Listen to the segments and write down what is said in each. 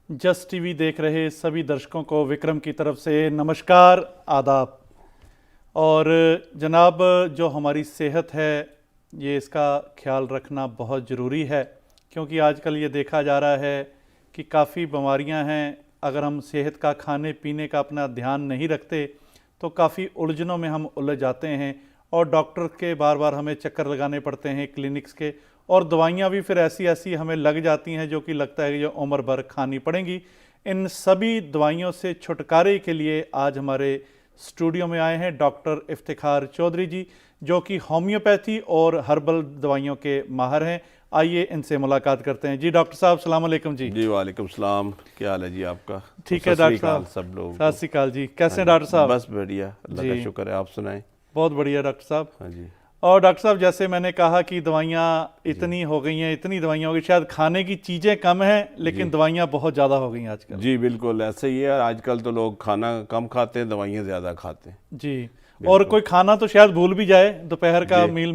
Just TV देख रहे सभी दर्शकों को विक्रम की तरफ से नमस्कार, आदाब। और जनाब, जो हमारी सेहत है ये इसका ख्याल रखना बहुत ज़रूरी है, क्योंकि आजकल ये देखा जा रहा है कि काफ़ी बीमारियां हैं। अगर हम सेहत का, खाने पीने का अपना ध्यान नहीं रखते तो काफ़ी उलझनों में हम उलझ जाते हैं और डॉक्टर के बार बार हमें चक्कर लगाने पड़ते हैं, क्लिनिक्स के। और दवाइयाँ भी फिर ऐसी ऐसी हमें लग जाती हैं जो कि लगता है कि जो उम्र भर खानी पड़ेंगी। इन सभी दवाइयों से छुटकारे के लिए आज हमारे स्टूडियो में आए हैं डॉक्टर इफ्तिखार चौधरी जी, जो कि होम्योपैथी और हर्बल दवाइयों के माहिर हैं। आइए इनसे मुलाकात करते हैं। जी डॉक्टर साहब, सलाम अलैकुम जी। जी वालेकुम सलाम। क्या हाल है जी आपका? ठीक है सत श्री डॉक्टर अकाल साहब। सब लोगों सत को। श्री अकाल जी, कैसे हाँ हैं जी, डॉक्टर साहब? बस बढ़िया, अल्लाह का जी शुक्र है। आप सुनाएं। बहुत बढ़िया डॉक्टर साहब। हाँ जी और डॉक्टर साहब, जैसे मैंने कहा कि दवाइयाँ जी इतनी हो गई हैं, इतनी दवाइयाँ हो गई, शायद खाने की चीज़ें कम हैं लेकिन जी दवाइयाँ बहुत ज़्यादा हो गई हैं आजकल। जी बिल्कुल ऐसे ही है। आजकल तो लोग खाना कम खाते हैं, दवाइयाँ ज़्यादा खाते हैं। जी। और बिल्कुल। कोई खाना तो शायद भूल भी जाए, दोपहर का जी मील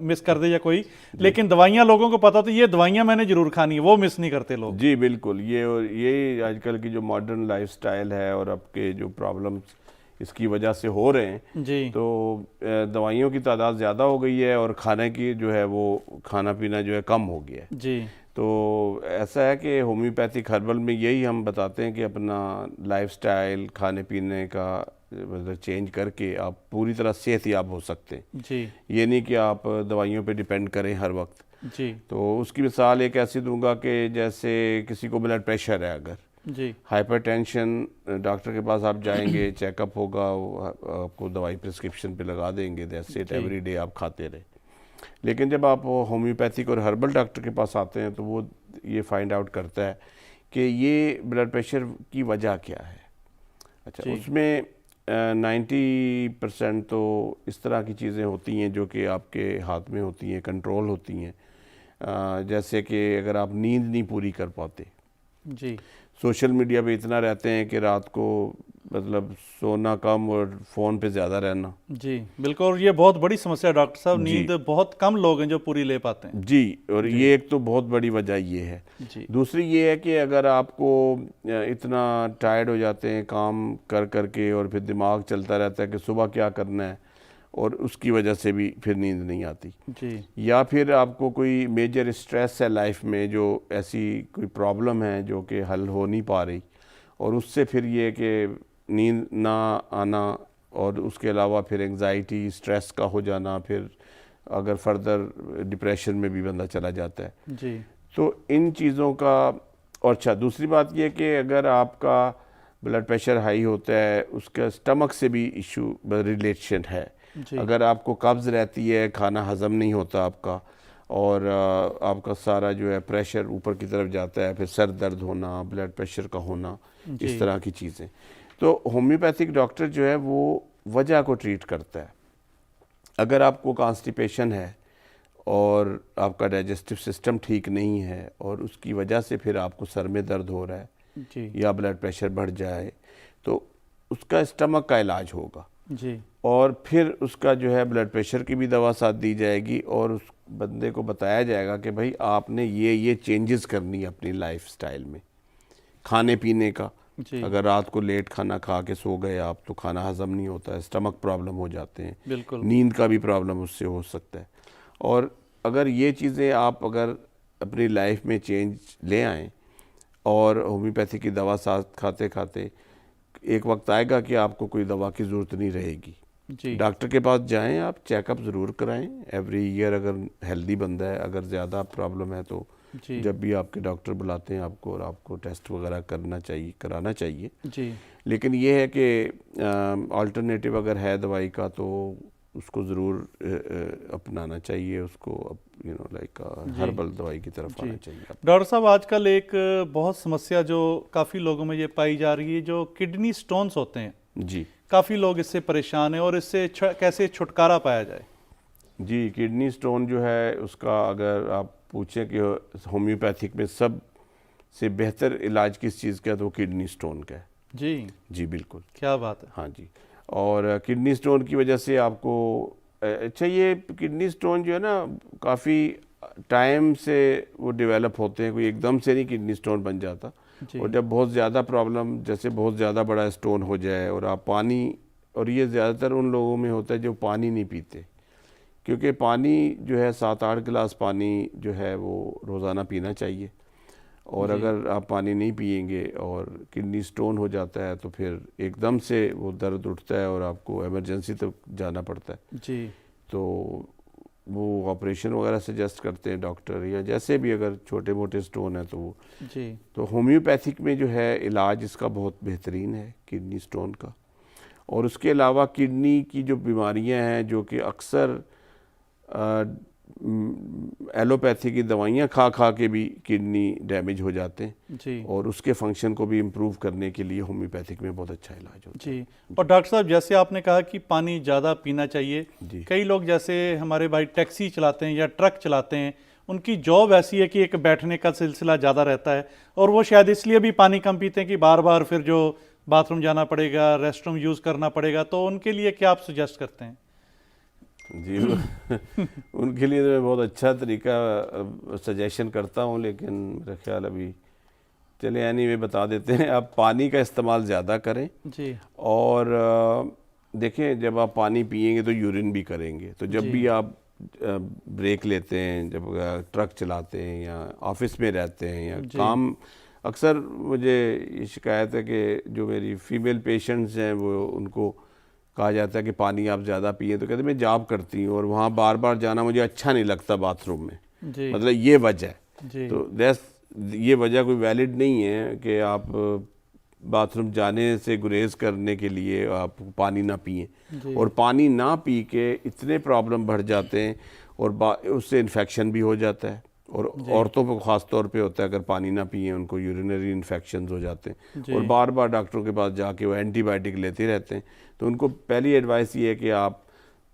मिस कर दे या कोई, जी लेकिन दवाइयाँ लोगों को पता तो ये दवाइयाँ मैंने ज़रूर खानी है, वो मिस नहीं करते लोग। जी बिल्कुल। ये और ये आजकल की जो मॉडर्न लाइफस्टाइल है और आपके जो प्रॉब्लम्स इसकी वजह से हो रहे हैं, जी तो दवाइयों की तादाद ज़्यादा हो गई है और खाने की जो है वो खाना पीना जो है कम हो गया है। जी तो ऐसा है कि होम्योपैथिक हर्बल में यही हम बताते हैं कि अपना लाइफस्टाइल, खाने पीने का मतलब चेंज करके आप पूरी तरह सेहतयाब हो सकते हैं। जी ये नहीं कि आप दवाइयों पे डिपेंड करें हर वक्त। जी तो उसकी मिसाल एक ऐसी दूंगा कि जैसे किसी को ब्लड प्रेशर है, अगर जी हाइपरटेंशन, डॉक्टर के पास आप जाएंगे, चेकअप होगा, वो आपको दवाई प्रिस्क्रिप्शन पे लगा देंगे, दैट्स इट, जी एवरी डे आप खाते रहे। लेकिन जब आप होम्योपैथिक और हर्बल डॉक्टर के पास आते हैं तो वो ये फाइंड आउट करता है कि ये ब्लड प्रेशर की वजह क्या है। अच्छा, जी उसमें 90% तो इस तरह की चीज़ें होती हैं जो कि आपके हाथ में होती हैं, कंट्रोल होती हैं। जैसे कि अगर आप नींद नहीं पूरी कर पाते, जी सोशल मीडिया पे इतना रहते हैं कि रात को मतलब सोना कम और फ़ोन पे ज़्यादा रहना। जी बिल्कुल। और ये बहुत बड़ी समस्या है डॉक्टर साहब, जी नींद बहुत कम लोग हैं जो पूरी ले पाते हैं। जी। और जी ये एक तो बहुत बड़ी वजह ये है। जी दूसरी ये है कि अगर आपको इतना टायर्ड हो जाते हैं काम कर कर के और फिर दिमाग चलता रहता है कि सुबह क्या करना है, और उसकी वजह से भी फिर नींद नहीं आती। जी या फिर आपको कोई मेजर स्ट्रेस है लाइफ में, जो ऐसी कोई प्रॉब्लम है जो कि हल हो नहीं पा रही, और उससे फिर ये कि नींद ना आना, और उसके अलावा फिर एंजाइटी, स्ट्रेस का हो जाना, फिर अगर फर्दर डिप्रेशन में भी बंदा चला जाता है। जी तो इन चीज़ों का। और अच्छा, दूसरी बात यह कि अगर आपका ब्लड प्रेशर हाई होता है, उसका स्टमक से भी इशू रिलेशन है। जी अगर आपको कब्ज़ रहती है, खाना हज़म नहीं होता आपका, और आपका सारा जो है प्रेशर ऊपर की तरफ जाता है, फिर सर दर्द होना, ब्लड प्रेशर का होना, जी इस तरह की चीज़ें। तो होम्योपैथिक डॉक्टर जो है वो वजह को ट्रीट करता है। अगर आपको कॉन्स्टिपेशन है और आपका डाइजेस्टिव सिस्टम ठीक नहीं है और उसकी वजह से फिर आपको सर में दर्द हो रहा है जी या ब्लड प्रेशर बढ़ जाए, तो उसका स्टमक का इलाज होगा। जी और फिर उसका जो है ब्लड प्रेशर की भी दवा साथ दी जाएगी, और उस बंदे को बताया जाएगा कि भाई आपने ये चेंजेस करनी है अपनी लाइफस्टाइल में। खाने पीने का, जी अगर रात को लेट खाना खा के सो गए आप तो खाना हज़म नहीं होता है, स्टमक प्रॉब्लम हो जाते हैं। बिल्कुल। नींद का भी प्रॉब्लम उससे हो सकता है। और अगर ये चीज़ें आप अगर अपनी लाइफ में चेंज ले आएँ, और होम्योपैथी की दवा साथ खाते खाते एक वक्त आएगा कि आपको कोई दवा की ज़रूरत नहीं रहेगी। जी डॉक्टर के पास जाएं, आप चेकअप ज़रूर कराएं एवरी ईयर, अगर हेल्दी बंदा है। अगर ज़्यादा प्रॉब्लम है तो जी जब भी आपके डॉक्टर बुलाते हैं आपको, और आपको टेस्ट वगैरह कराना चाहिए। जी लेकिन ये है कि अल्टरनेटिव अगर है दवाई का तो उसको ज़रूर अपनाना चाहिए, उसको लाइक जी हर्बल दवाई की तरफ जी आना चाहिए। डॉक्टर साहब, आजकल एक बहुत समस्या जो काफ़ी लोगों में ये पाई जा रही है, जो किडनी स्टोन्स होते हैं, जी काफ़ी लोग इससे परेशान हैं, और इससे कैसे छुटकारा पाया जाए? जी। किडनी स्टोन जो है उसका अगर आप पूछें कि होम्योपैथिक में सब से बेहतर इलाज किस चीज़ का है, तो वो किडनी स्टोन का है। जी जी बिल्कुल। क्या बात है। हाँ जी। और किडनी स्टोन की वजह से आपको अच्छा, ये किडनी स्टोन जो है ना काफ़ी टाइम से वो डेवलप होते हैं, कोई एकदम से नहीं किडनी स्टोन बन जाता। और जब बहुत ज़्यादा प्रॉब्लम, जैसे बहुत ज़्यादा बड़ा स्टोन हो जाए और आप पानी, और ये ज़्यादातर उन लोगों में होता है जो पानी नहीं पीते, क्योंकि पानी जो है 7-8 गिलास पानी जो है वो रोज़ाना पीना चाहिए। और अगर आप पानी नहीं पिएंगे और किडनी स्टोन हो जाता है तो फिर एकदम से वो दर्द उठता है और आपको इमरजेंसी तक जाना पड़ता है जी। तो वो ऑपरेशन वगैरह सजेस्ट करते हैं डॉक्टर, या जैसे भी अगर छोटे मोटे स्टोन है तो वो जी। तो होम्योपैथिक में जो है इलाज इसका बहुत बेहतरीन है किडनी स्टोन का। और उसके अलावा किडनी की जो बीमारियां हैं जो कि अक्सर एलोपैथी की दवाइयाँ खा खा के भी किडनी डैमेज हो जाते हैं जी। और उसके फंक्शन को भी इम्प्रूव करने के लिए होम्योपैथिक में बहुत अच्छा इलाज होता है। जी। और डॉक्टर साहब, जैसे आपने कहा कि पानी ज़्यादा पीना चाहिए, कई लोग जैसे हमारे भाई टैक्सी चलाते हैं या ट्रक चलाते हैं, उनकी जॉब ऐसी है कि एक बैठने का सिलसिला ज़्यादा रहता है और वो शायद इसलिए भी पानी कम पीते हैं कि बार बार फिर जो बाथरूम जाना पड़ेगा, रेस्टरूम यूज़ करना पड़ेगा, तो उनके लिए क्या आप सुजेस्ट करते हैं? जी उनके लिए तो मैं बहुत अच्छा तरीका सजेशन करता हूँ, लेकिन मेरा ख्याल अभी चले एनीवे बता देते हैं। आप पानी का इस्तेमाल ज़्यादा करें जी। और देखें, जब आप पानी पिएंगे तो यूरिन भी करेंगे, तो जब भी आप ब्रेक लेते हैं, जब ट्रक चलाते हैं या ऑफिस में रहते हैं या काम, अक्सर मुझे ये शिकायत है कि जो मेरी फीमेल पेशेंट्स हैं वो उनको कहा जाता है कि पानी आप ज़्यादा पिए, तो कहते मैं जॉब करती हूँ और वहाँ बार बार जाना मुझे अच्छा नहीं लगता बाथरूम में, मतलब ये वजह है। तो ये वजह कोई वैलिड नहीं है कि आप बाथरूम जाने से गुरेज करने के लिए आप पानी ना पिए। और पानी ना पी के इतने प्रॉब्लम बढ़ जाते हैं और उससे इन्फेक्शन भी हो जाता है, और औरतों को ख़ास तौर पे होता है, अगर पानी ना पिए उनको यूरिनरी इन्फेक्शंस हो जाते हैं और बार बार डॉक्टरों के पास जाके वो एंटीबायोटिक लेते रहते हैं। तो उनको पहली एडवाइस ये है कि आप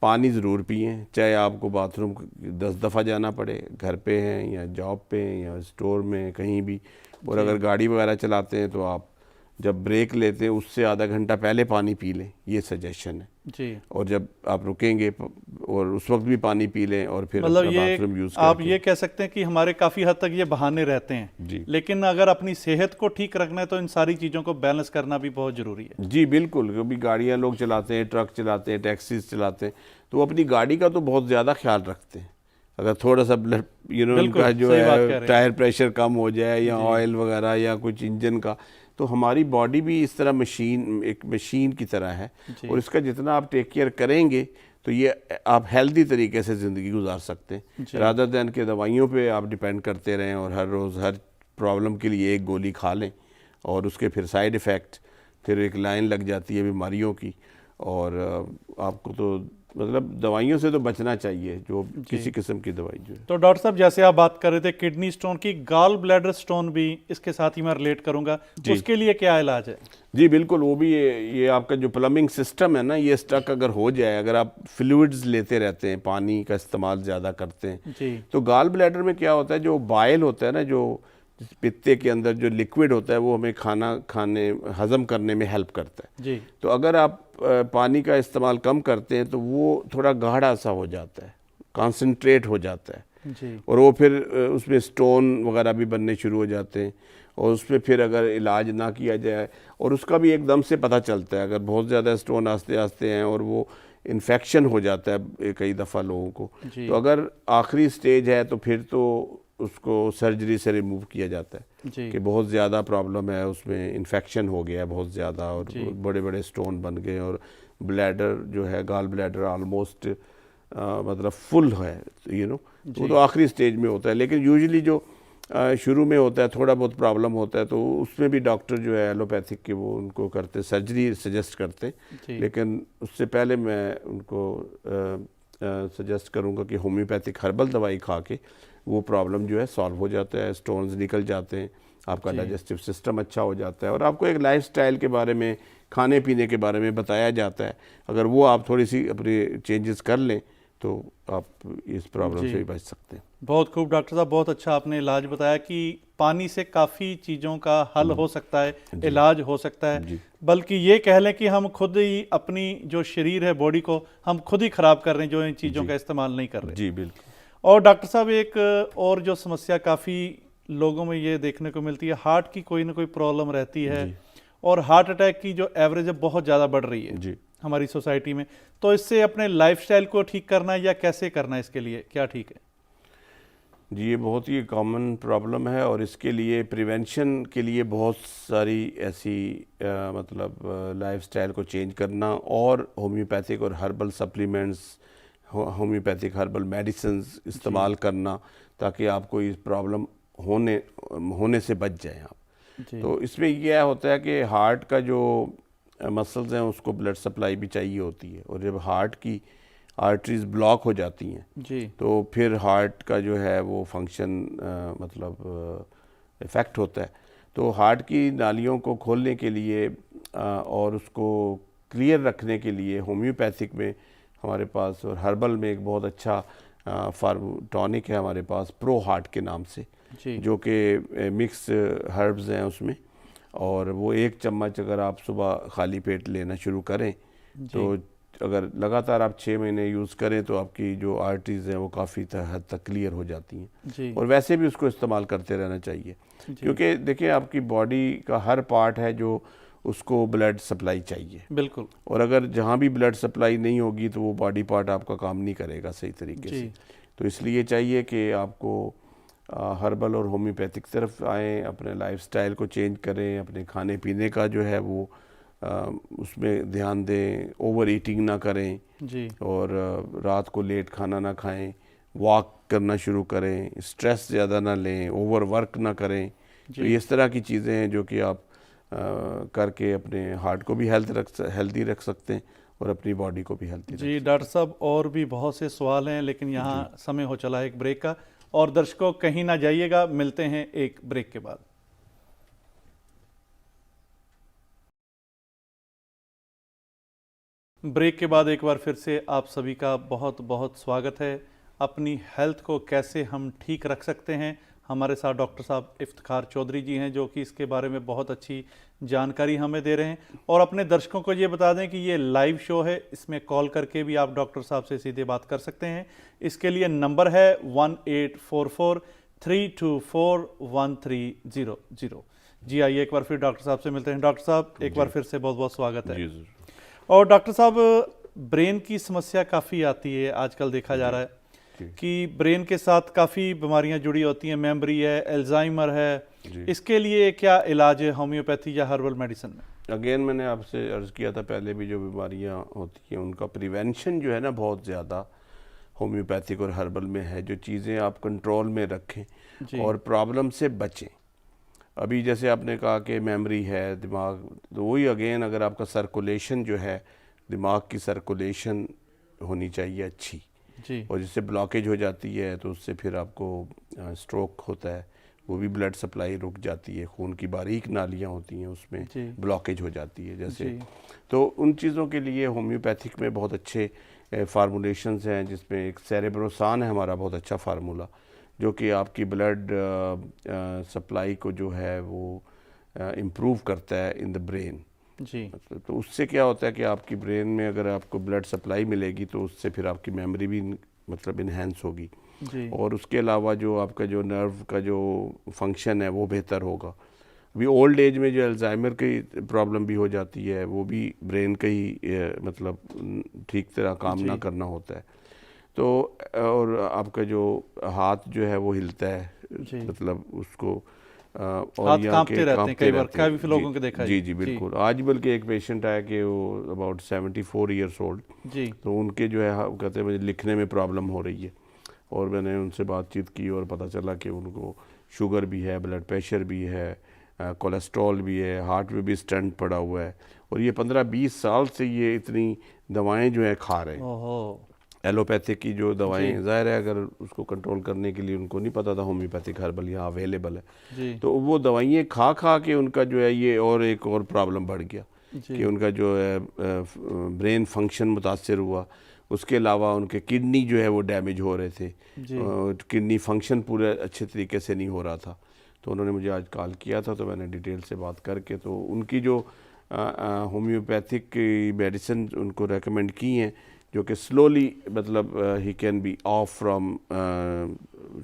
पानी ज़रूर पिएँ, चाहे आपको बाथरूम 10 दफ़ा जाना पड़े, घर पे हैं या जॉब पे हैं या स्टोर में कहीं भी। और अगर गाड़ी वगैरह चलाते हैं तो आप जब ब्रेक लेते हैं उससे आधा घंटा पहले पानी पी लें, ये सजेशन है जी। और जब आप रुकेंगे और उस वक्त भी पानी पी लें और फिर मतलब बाथरूम यूज़ आप ये कह सकते हैं कि हमारे काफ़ी हद तक ये बहाने रहते हैं जी, लेकिन अगर अपनी सेहत को ठीक रखना है तो इन सारी चीज़ों को बैलेंस करना भी बहुत ज़रूरी है। जी बिल्कुल, क्योंकि गाड़ियाँ लोग चलाते हैं, ट्रक चलाते हैं, टैक्सीज चलाते हैं, तो वो अपनी गाड़ी का तो बहुत ज़्यादा ख्याल रखते हैं। अगर थोड़ा सा उनका जो है टायर प्रेशर कम हो जाए या ऑयल वगैरह या कुछ इंजन का, तो हमारी बॉडी भी इस तरह एक मशीन की तरह है और इसका जितना आप टेक केयर करेंगे तो ये आप हेल्दी तरीके से ज़िंदगी गुजार सकते हैं, रादर दैन के दवाइयों पे आप डिपेंड करते रहें और हर रोज़ हर प्रॉब्लम के लिए एक गोली खा लें और उसके फिर साइड इफ़ेक्ट, फिर एक लाइन लग जाती है बीमारियों की। और आपको तो मतलब दवाइयों से तो बचना चाहिए, जो किसी किस्म की दवाई जो है। तो डॉक्टर साहब, जैसे आप बात कर रहे थे किडनी स्टोन की, गॉल ब्लैडर स्टोन भी इसके साथ ही मैं रिलेट करूंगा, उसके लिए क्या इलाज है? जी बिल्कुल, वो भी ये आपका जो प्लम्बिंग सिस्टम है ना, ये स्टक अगर हो जाए, अगर आप फ्लूइड्स लेते रहते हैं, पानी का इस्तेमाल ज़्यादा करते हैं जी, तो गॉल ब्लैडर में क्या होता है, जो बाइल होता है ना, जो पित्ते के अंदर जो लिक्विड होता है वो हमें हजम करने में हेल्प करता है जी। तो अगर आप पानी का इस्तेमाल कम करते हैं तो वो थोड़ा गाढ़ा सा हो जाता है, कॉन्सेंट्रेट हो जाता है जी। और वो फिर उसमें स्टोन वगैरह भी बनने शुरू हो जाते हैं और उसमें फिर अगर इलाज ना किया जाए, और उसका भी एकदम से पता चलता है, अगर बहुत ज़्यादा स्टोन आस्ते आस्ते हैं और वो इन्फेक्शन हो जाता है कई दफ़ा लोगों को, तो अगर आखिरी स्टेज है तो फिर तो उसको सर्जरी से रिमूव किया जाता है कि बहुत ज़्यादा प्रॉब्लम है, उसमें इन्फेक्शन हो गया है बहुत ज़्यादा और बड़े बड़े स्टोन बन गए और ब्लैडर जो है, गॉल ब्लैडर ऑलमोस्ट मतलब फुल है, वो तो आखिरी स्टेज में होता है। लेकिन यूजुअली जो शुरू में होता है, थोड़ा बहुत प्रॉब्लम होता है, तो उसमें भी डॉक्टर जो है एलोपैथिक के वो उनको करते, सर्जरी सजेस्ट करते, लेकिन उससे पहले मैं उनको सजेस्ट करूँगा कि होम्योपैथिक हर्बल दवाई खा के वो प्रॉब्लम जो है सॉल्व हो जाता है, स्टोन्स निकल जाते हैं, आपका डाइजेस्टिव सिस्टम अच्छा हो जाता है और आपको एक लाइफस्टाइल के बारे में, खाने पीने के बारे में बताया जाता है। अगर वो आप थोड़ी सी अपनी चेंजेस कर लें तो आप इस प्रॉब्लम से भी बच सकते हैं। बहुत खूब डॉक्टर साहब, बहुत अच्छा आपने इलाज बताया कि पानी से काफ़ी चीज़ों का हल हो सकता है, इलाज हो सकता है, बल्कि ये कह लें कि हम खुद ही अपनी जो शरीर है, बॉडी को हम खुद ही ख़राब कर रहे हैं जो इन चीज़ों का इस्तेमाल नहीं कर रहे। जी बिल्कुल। और डॉक्टर साहब एक और जो समस्या काफ़ी लोगों में ये देखने को मिलती है, हार्ट की कोई ना कोई प्रॉब्लम रहती है जी और हार्ट अटैक की जो एवरेज है बहुत ज़्यादा बढ़ रही है जी हमारी सोसाइटी में। तो इससे अपने लाइफस्टाइल को ठीक करना है या कैसे करना है, इसके लिए क्या ठीक है? जी, ये बहुत ही कॉमन प्रॉब्लम है और इसके लिए प्रिवेंशन के लिए बहुत सारी ऐसी मतलब लाइफस्टाइल को चेंज करना और होम्योपैथिक और herbal supplements, homeopathic herbal medicines इस्तेमाल करना, ताकि आपको इस प्रॉब्लम होने होने से बच जाएं आप। जी तो इसमें यह होता है कि हार्ट का जो मसल्स हैं उसको ब्लड सप्लाई भी चाहिए होती है, और जब हार्ट की आर्टरीज ब्लॉक हो जाती हैं जी तो फिर हार्ट का जो है वो फंक्शन मतलब इफ़ेक्ट होता है। तो हार्ट की नालियों को खोलने के लिए और उसको क्लियर रखने के लिए होम्योपैथिक में हमारे पास और हर्बल में एक बहुत अच्छा फार्म टॉनिक है हमारे पास, प्रो हार्ट के नाम से, जी जो कि मिक्स हर्ब्स हैं उसमें। और वो 1 चम्मच अगर आप सुबह खाली पेट लेना शुरू करें जी तो अगर लगातार आप 6 महीने यूज़ करें तो आपकी जो आर्टरीज़ हैं वो काफ़ी हद तक क्लियर हो जाती हैं। जी और वैसे भी उसको इस्तेमाल करते रहना चाहिए, जी क्योंकि देखिए आपकी बॉडी का हर पार्ट है जो उसको ब्लड सप्लाई चाहिए, बिल्कुल और अगर जहाँ भी ब्लड सप्लाई नहीं होगी तो वो बॉडी पार्ट आपका काम नहीं करेगा सही तरीके जी से। तो इसलिए चाहिए कि आपको हर्बल और होम्योपैथिक तरफ आएँ, अपने लाइफस्टाइल को चेंज करें, अपने खाने पीने का जो है वो उसमें ध्यान दें, ओवर ईटिंग ना करें जी और रात को लेट खाना ना खाएं, वॉक करना शुरू करें, स्ट्रेस ज़्यादा ना लें, ओवर वर्क ना करें। तो जी ये इस तरह की चीज़ें हैं जो कि आप करके अपने हार्ट को भी हेल्दी रख सकते हैं और अपनी बॉडी को भी हेल्दी रख जी सकते डॉक्टर साहब, और भी बहुत से सवाल हैं लेकिन हैं। जी यहाँ समय हो चला है एक ब्रेक का। और दर्शकों कहीं ना जाइएगा, मिलते हैं एक ब्रेक के बाद। ब्रेक के बाद एक बार फिर से आप सभी का बहुत बहुत स्वागत है। अपनी हेल्थ को कैसे हम ठीक रख सकते हैं, हमारे साथ डॉक्टर साहब इफ्तिखार चौधरी जी हैं जो कि इसके बारे में बहुत अच्छी जानकारी हमें दे रहे हैं। और अपने दर्शकों को ये बता दें कि ये लाइव शो है, इसमें कॉल करके भी आप डॉक्टर साहब से सीधे बात कर सकते हैं। इसके लिए नंबर है 1844-324-1300। जी आइए एक बार फिर डॉक्टर साहब से मिलते हैं। डॉक्टर साहब एक बार फिर से बहुत बहुत स्वागत है। जी ज़रूर। और डॉक्टर साहब, ब्रेन की समस्या काफ़ी आती है आजकल, देखा जा रहा है जी कि ब्रेन के साथ काफ़ी बीमारियां जुड़ी होती हैं, मेमोरी है, अल्जाइमर है। जी। इसके लिए क्या इलाज है होम्योपैथी या हर्बल मेडिसिन में? अगेन मैंने आपसे अर्ज़ किया था पहले भी, जो बीमारियां होती हैं उनका प्रिवेंशन जो है ना बहुत ज़्यादा होम्योपैथिक और हर्बल में है। जो चीज़ें आप कंट्रोल में रखें जी और प्रॉब्लम से बचें। अभी जैसे आपने कहा कि मेमोरी है, दिमाग, तो वही अगेन अगर आपका सर्कुलेशन जो है, दिमाग की सर्कुलेशन होनी चाहिए अच्छी, जी और जिससे ब्लॉकेज हो जाती है तो उससे फिर आपको स्ट्रोक होता है, वो भी ब्लड सप्लाई रुक जाती है, खून की बारीक नालियाँ होती हैं उसमें जी ब्लॉकेज हो जाती है जैसे। जी तो उन चीज़ों के लिए होम्योपैथिक में बहुत अच्छे फार्मूलेशंस हैं, जिसमें एक सेरेब्रोसान है हमारा बहुत अच्छा फार्मूला, जो कि आपकी ब्लड सप्लाई को जो है वो इम्प्रूव करता है इन द ब्रेन। जी मतलब तो उससे क्या होता है कि आपकी ब्रेन में अगर आपको ब्लड सप्लाई मिलेगी तो उससे फिर आपकी मेमोरी भी मतलब इन्हेंस होगी, जी और उसके अलावा जो आपका जो नर्व का जो फंक्शन है वो बेहतर होगा। अभी ओल्ड एज में जो अल्जाइमर की प्रॉब्लम भी हो जाती है, वो भी ब्रेन का ही मतलब ठीक तरह काम ना जी करना होता है। तो और आपका जो हाथ जो है वो हिलता है, जी मतलब उसको और हाथ यहाँ के कांपते रहते हैं कांपते कई बार, रहते काफ़ी हैं। जी लोगों को देखा है जी ये। जी जी बिल्कुल। आज बल्कि एक पेशेंट आया कि वो अबाउट 74 ईयर्स ओल्ड, जी तो उनके जो है कहते हैं मुझे लिखने में प्रॉब्लम हो रही है, और मैंने उनसे बातचीत की और पता चला कि उनको शुगर भी है, ब्लड प्रेशर भी है, कोलेस्ट्रॉल भी है, हार्ट में भी स्टेंट पड़ा हुआ है, और ये 15-20 साल से ये इतनी दवाएं जो है खा रहे हैं। ओहो एलोपैथिक की जो जी दवाएं, ज़ाहिर है अगर उसको कंट्रोल करने के लिए उनको नहीं पता था होम्योपैथिक हर्बल यहाँ अवेलेबल है, जी तो वो दवाइयाँ खा खा के उनका जो है ये और एक और प्रॉब्लम बढ़ गया कि जी उनका जो है ब्रेन फंक्शन मुतासर हुआ। उसके अलावा उनके किडनी जो है वो डैमेज हो रहे थे, जी किडनी फंक्शन पूरे अच्छे तरीके से नहीं हो रहा था। तो उन्होंने मुझे आज कॉल किया था, तो मैंने डिटेल से बात करके तो उनकी जो होम्योपैथिक मेडिसिन उनको रेकमेंड की हैं जो कि स्लोली मतलब he can be of from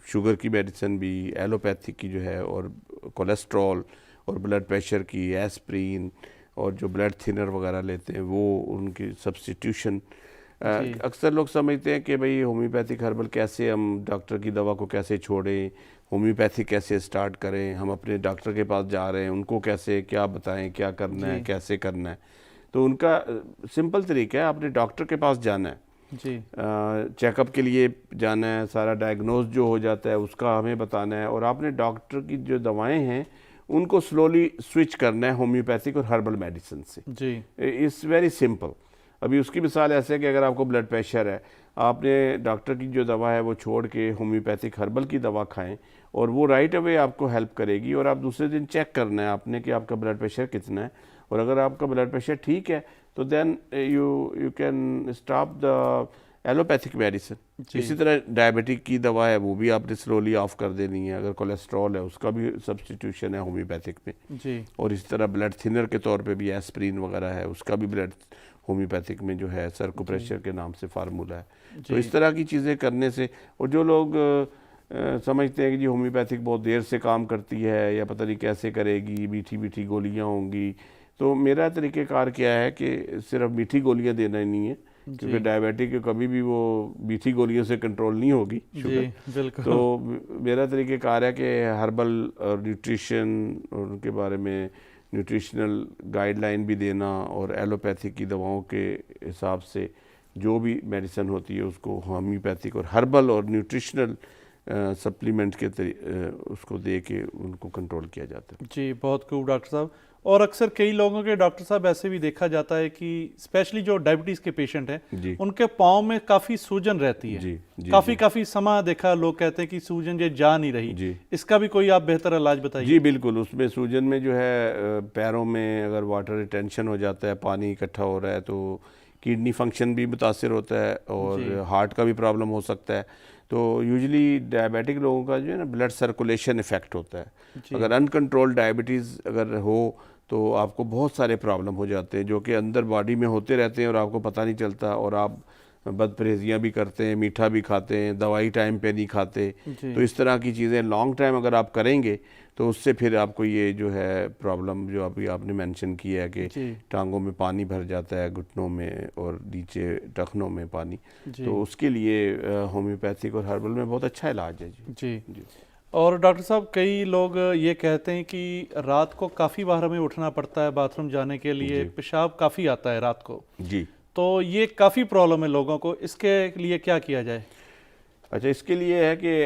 sugar की मेडिसिन भी, एलोपैथिक की जो है, और कोलेस्ट्रॉल और ब्लड प्रेशर की एस्प्रिन, और जो ब्लड थिनर वगैरह लेते हैं वो उनकी सब्स्टिट्यूशन। अक्सर लोग समझते हैं कि भाई होम्योपैथिक हर्बल कैसे, हम डॉक्टर की दवा को कैसे छोड़ें, होम्योपैथिक कैसे स्टार्ट करें, हम अपने डॉक्टर के पास जा रहे हैं उनको कैसे क्या बताएं, क्या करना है, कैसे करना है। तो उनका सिंपल तरीका है, आपने डॉक्टर के पास जाना है जी, चेकअप के लिए जाना है, सारा डायग्नोज जो हो जाता है उसका हमें बताना है, और आपने डॉक्टर की जो दवाएं हैं उनको स्लोली स्विच करना है होम्योपैथिक और हर्बल मेडिसिन से। जी, इट्स वेरी सिंपल। अभी उसकी मिसाल ऐसे है कि अगर आपको ब्लड प्रेशर है, आपने डॉक्टर की जो दवा है वो छोड़ के होम्योपैथिक हर्बल की दवा खाएं, और वो राइट अवे आपको हेल्प करेगी, और आप दूसरे दिन चेक करना है आपने कि आपका ब्लड प्रेशर कितना है, और अगर आपका ब्लड प्रेशर ठीक है तो then you can stop the allopathic medicine. इसी तरह डायबिटिक की दवा है वो भी आपने स्लोली ऑफ कर देनी है, अगर कोलेस्ट्रॉल है उसका भी सब्स्टिट्यूशन है होम्योपैथिक में जी, और इस तरह ब्लड थिनर के तौर पे भी एस्प्रिन वगैरह है, उसका भी ब्लड होम्योपैथिक में जो है सर्कोप्रेशर के नाम से फार्मूला है। तो इस तरह की चीज़ें करने से, और जो लोग समझते हैं कि जी होम्योपैथिक बहुत देर से काम करती है या पता नहीं कैसे करेगी, मीठी मीठी गोलियां होंगी, तो मेरा तरीक़ेकार क्या है कि सिर्फ मीठी गोलियां देना ही नहीं है, क्योंकि डायबिटिक के कभी भी वो मीठी गोलियों से कंट्रोल नहीं होगी शुगर। बिल्कुल। तो मेरा तरीक़ेकार है कि हर्बल और न्यूट्रिशन और उनके बारे में न्यूट्रिशनल गाइडलाइन भी देना, और एलोपैथिक की दवाओं के हिसाब से जो भी मेडिसिन होती है उसको होम्योपैथिक और हर्बल और न्यूट्रिशनल सप्लीमेंट के उसको दे के उनको कंट्रोल किया जाता है। जी, बहुत खूब डॉक्टर साहब। और अक्सर कई लोगों के डॉक्टर साहब ऐसे भी देखा जाता है कि स्पेशली जो डायबिटीज़ के पेशेंट हैं उनके पाँव में काफ़ी सूजन रहती है। काफ़ी समय देखा, लोग कहते हैं कि सूजन ये जा नहीं रही, इसका भी कोई आप बेहतर इलाज बताइए। जी बिल्कुल, उसमें सूजन में जो है पैरों में अगर वाटर रिटेंशन हो जाता है, पानी इकट्ठा हो रहा है, तो किडनी फंक्शन भी मुतासर होता है और हार्ट का भी प्रॉब्लम हो सकता है। तो यूजुअली डायबिटिक लोगों का जो है ना ब्लड सर्कुलेशन इफेक्ट होता है। अगर अनकंट्रोल्ड डायबिटीज़ अगर हो तो आपको बहुत सारे प्रॉब्लम हो जाते हैं जो कि अंदर बॉडी में होते रहते हैं और आपको पता नहीं चलता, और आप बदपरहेजियाँ भी करते हैं, मीठा भी खाते हैं, दवाई टाइम पे नहीं खाते। तो इस तरह की चीज़ें लॉन्ग टाइम अगर आप करेंगे तो उससे फिर आपको ये जो है प्रॉब्लम जो अभी आपने मेंशन किया है कि टांगों में पानी भर जाता है, घुटनों में और नीचे टखनों में पानी, तो उसके लिए होम्योपैथिक और हर्बल में बहुत अच्छा इलाज है। जी। और डॉक्टर साहब, कई लोग ये कहते हैं कि रात को काफ़ी बार हमें उठना पड़ता है बाथरूम जाने के लिए, पेशाब काफ़ी आता है रात को जी, तो ये काफ़ी प्रॉब्लम है लोगों को, इसके लिए क्या किया जाए? अच्छा, इसके लिए है कि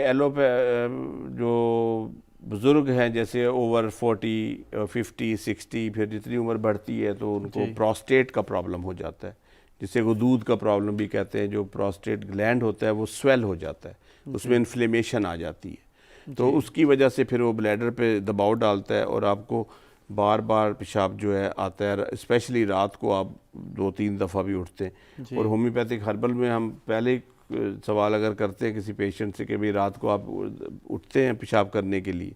जो बुज़ुर्ग हैं जैसे ओवर 40, 50, 60, फिर जितनी उम्र बढ़ती है तो उनको प्रोस्टेट का प्रॉब्लम हो जाता है, जिसे वो दूध का प्रॉब्लम भी कहते हैं। जो प्रोस्टेट ग्लैंड होता है वो स्वेल हो जाता है, उसमें इन्फ्लेमेशन आ जाती है, तो उसकी वजह से फिर वो ब्लैडर पे दबाव डालता है और आपको बार बार पेशाब जो है आता है, स्पेशली रात को आप 2-3 दफ़ा भी उठते हैं। और होम्योपैथिक हर्बल में हम पहले सवाल अगर करते हैं किसी पेशेंट से कि भाई रात को आप उठते हैं पेशाब करने के लिए,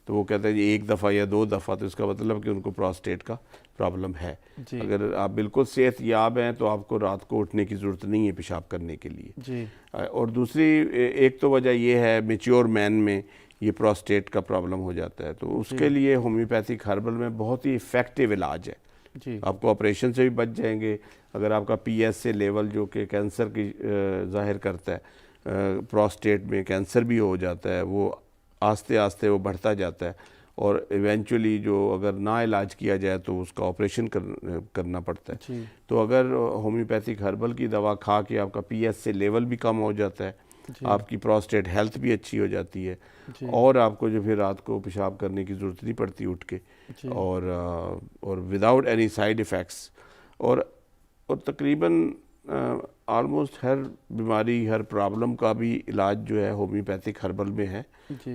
तो वो कहते हैं जी 1 दफ़ा या 2 दफ़ा, तो इसका मतलब कि उनको प्रोस्टेट का प्रॉब्लम है। अगर आप बिल्कुल सेहतयाब हैं तो आपको रात को उठने की ज़रूरत नहीं है पेशाब करने के लिए। और दूसरी एक तो वजह ये है मैच्योर मैन में ये प्रोस्टेट का प्रॉब्लम हो जाता है, तो उसके लिए होम्योपैथिक हर्बल में बहुत ही इफ़ेक्टिव इलाज है। आपको ऑपरेशन से भी बच जाएंगे। अगर आपका PSA लेवल जो कि कैंसर की ज़ाहिर करता है, प्रोस्टेट में कैंसर भी हो जाता है, वो आस्ते आस्ते वो बढ़ता जाता है और इवेंचुअली जो अगर ना इलाज किया जाए तो उसका ऑपरेशन करना पड़ता है। तो अगर होम्योपैथिक हर्बल की दवा खा के आपका PSA लेवल भी कम हो जाता है, आपकी प्रोस्टेट हेल्थ भी अच्छी हो जाती है और आपको जो फिर रात को पेशाब करने की ज़रूरत नहीं पड़ती उठ के, और विदाउट एनी साइड इफ़ेक्ट्स। और तकरीबन ऑलमोस्ट हर बीमारी, हर प्रॉब्लम का भी इलाज जो है होम्योपैथिक हर्बल में है।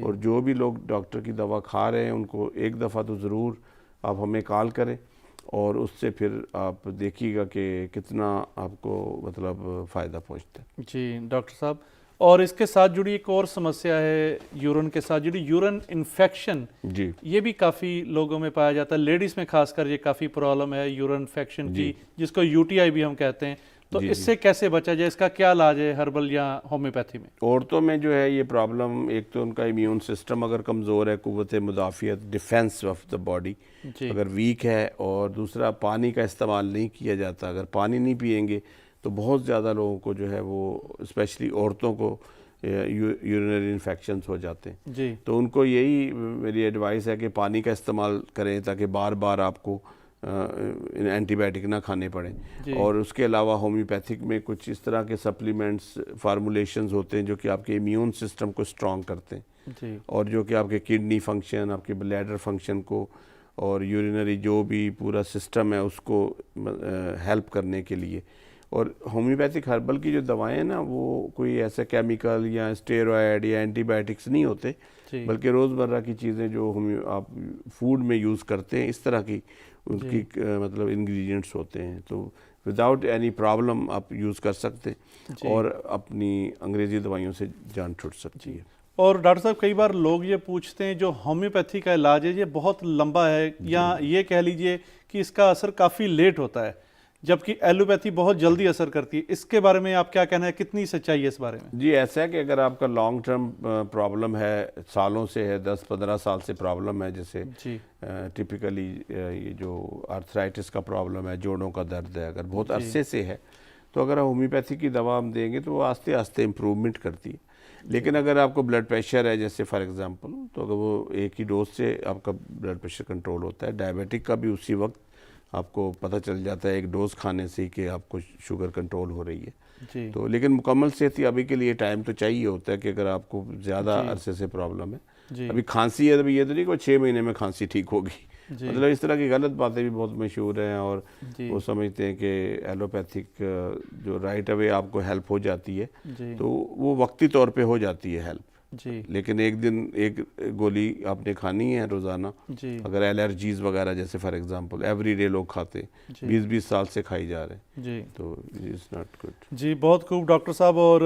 और जो भी लोग डॉक्टर की दवा खा रहे हैं उनको एक दफ़ा तो ज़रूर आप हमें कॉल करें और उससे फिर आप देखिएगा कि कितना आपको मतलब फ़ायदा पहुंचता है। जी डॉक्टर साहब, और इसके साथ जुड़ी एक और समस्या है यूरिन के साथ जुड़ी, यूरिन इन्फेक्शन। ये भी काफ़ी लोगों में पाया जाता है, लेडीज़ में खासकर ये काफ़ी प्रॉब्लम है यूरिन इन्फेक्शन की, जिसको UTI भी हम कहते हैं। तो जी, इससे कैसे बचा जाए, इसका क्या इलाज है हर्बल या होम्योपैथी में? औरतों में जो है ये प्रॉब्लम, एक तो उनका इम्यून सिस्टम अगर कमज़ोर है, क़ुव्वत मुदाफ़ियत, डिफेंस ऑफ द बॉडी जी अगर वीक है, और दूसरा पानी का इस्तेमाल नहीं किया जाता, अगर पानी नहीं पिएंगे तो बहुत ज़्यादा लोगों को जो है वो, स्पेशली औरतों को यूरिनरी इन्फेक्शंस हो जाते हैं। जी तो उनको यही मेरी एडवाइस है कि पानी का इस्तेमाल करें, ताकि बार बार आपको एंटीबायोटिक ना खाने पड़े। जी और उसके अलावा होम्योपैथिक में कुछ इस तरह के सप्लीमेंट्स, फार्मूलेशंस होते हैं जो कि आपके इम्यून सिस्टम को स्ट्रॉन्ग करते हैं, जी और जो कि आपके किडनी फंक्शन, आपके ब्लैडर फंक्शन को, और यूरिनरी जो भी पूरा सिस्टम है उसको हेल्प करने के लिए। और होम्योपैथिक हर्बल की जो दवाएं हैं ना, वो कोई ऐसा केमिकल या स्टेरॉयड या एंटीबायोटिक्स नहीं होते, जी बल्कि रोज़मर्रा की चीज़ें जो आप फूड में यूज़ करते हैं, इस तरह की उनकी मतलब इंग्रेडिएंट्स होते हैं। तो विदाउट एनी प्रॉब्लम आप यूज़ कर सकते हैं, और अपनी अंग्रेज़ी दवाइयों से जान छुट सकती है। और डॉक्टर साहब, कई बार लोग ये पूछते हैं जो होम्योपैथी का इलाज है ये बहुत लंबा है, या ये कह लीजिए कि इसका असर काफ़ी लेट होता है, जबकि एलोपैथी बहुत जल्दी असर करती है। इसके बारे में आप क्या कहना है, कितनी सच्चाई है इस बारे में? जी, ऐसा है कि अगर आपका लॉन्ग टर्म प्रॉब्लम है, सालों से है, 10-15 साल से प्रॉब्लम है, जैसे जी टिपिकली ये जो आर्थराइटिस का प्रॉब्लम है, जोड़ों का दर्द है, अगर बहुत अरसे से है, तो अगर होम्योपैथी की दवा हम देंगे तो वो आस्ते आस्ते इम्प्रूवमेंट करती है। लेकिन अगर आपको ब्लड प्रेशर है, जैसे फॉर एग्जांपल, तो अगर वो एक ही डोज से आपका ब्लड प्रेशर कंट्रोल होता है। डायबिटिक का भी उसी वक्त आपको पता चल जाता है एक डोज खाने से ही कि आपको शुगर कंट्रोल हो रही है। जी तो लेकिन मुकम्मल सेहतयाबी के लिए टाइम तो चाहिए होता है, कि अगर आपको ज़्यादा अरसे से प्रॉब्लम है, जी अभी खांसी है, अभी ये तो नहीं कि 6 महीने में खांसी ठीक होगी, जी मतलब इस तरह की गलत बातें भी बहुत मशहूर हैं। और जी वो समझते हैं कि एलोपैथिक जो राइट अवे आपको हेल्प हो जाती है, जी तो वो वक्ती तौर पे हो जाती है हेल्प, जी लेकिन एक दिन एक गोली आपने खानी है रोज़ाना। जी अगर एलर्जीज़ वगैरह, जैसे फॉर एग्जांपल एवरीडे लोग खाते, जी 20-20 साल से खाई जा रहे हैं, जी तो इट्स नॉट गुड। जी बहुत खूब डॉक्टर साहब। और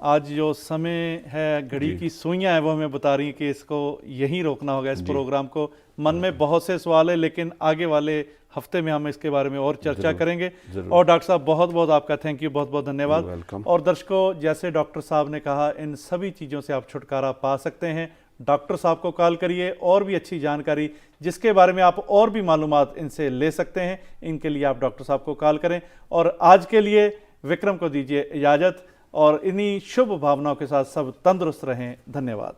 आज जो समय है, घड़ी जी। की सुइयां हैं, वो हमें बता रही हैं कि इसको यहीं रोकना होगा, इस जी। प्रोग्राम को। मन में बहुत से सवाल है, लेकिन आगे वाले हफ्ते में हम इसके बारे में और चर्चा ज़रूर, करेंगे। ज़रूर। और डॉक्टर साहब, बहुत बहुत आपका थैंक यू, बहुत बहुत धन्यवाद। You're welcome। और दर्शकों, जैसे डॉक्टर साहब ने कहा, इन सभी चीज़ों से आप छुटकारा पा सकते हैं। डॉक्टर साहब को कॉल करिए, और भी अच्छी जानकारी जिसके बारे में आप और भी मालूमात इनसे ले सकते हैं, इनके लिए आप डॉक्टर साहब को कॉल करें। और आज के लिए विक्रम को दीजिए इजाज़त, और इन्हीं शुभ भावनाओं के साथ सब तंदुरुस्त रहें। धन्यवाद।